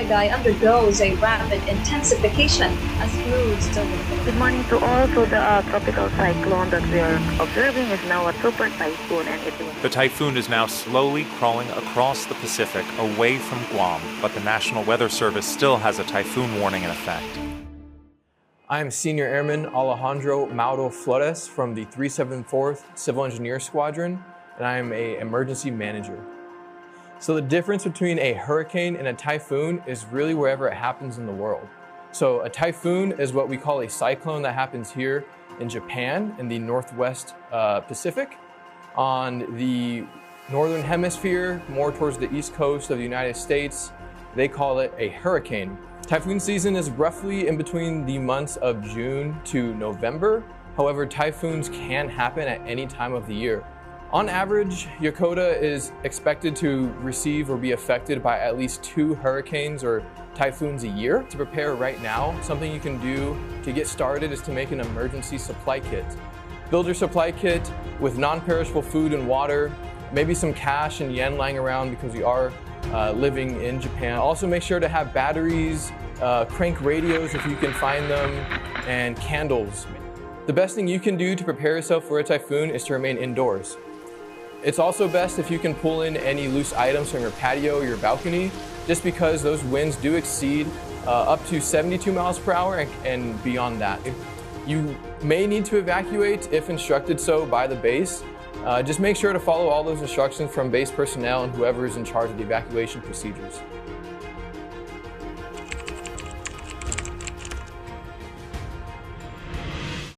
Barangay undergoes a rapid intensification as moods develop. Good morning to all. So the tropical cyclone that we are observing is now a super typhoon, and it will... The typhoon is now slowly crawling across the Pacific away from Guam, but the National Weather Service still has a typhoon warning in effect. I am Senior Airman Alejandro Mauro Flores from the 374th Civil Engineer Squadron, and I am an emergency manager. So the difference between a hurricane and a typhoon is really wherever it happens in the world. So a typhoon is what we call a cyclone that happens here in Japan in the Northwest Pacific. On the Northern Hemisphere, more towards the East Coast of the United States, they call it a hurricane. Typhoon season is roughly in between the months of June to November. However, typhoons can happen at any time of the year. On average, Yokota is expected to receive or be affected by at least 2 hurricanes or typhoons a year. To prepare right now, something you can do to get started is to make an emergency supply kit. Build your supply kit with non-perishable food and water, maybe some cash and yen lying around because we are living in Japan. Also make sure to have batteries, crank radios if you can find them, and candles. The best thing you can do to prepare yourself for a typhoon is to remain indoors. It's also best if you can pull in any loose items from your patio or your balcony, just because those winds do exceed up to 72 miles per hour and beyond that. You may need to evacuate if instructed so by the base. Just make sure to follow all those instructions from base personnel and whoever is in charge of the evacuation procedures.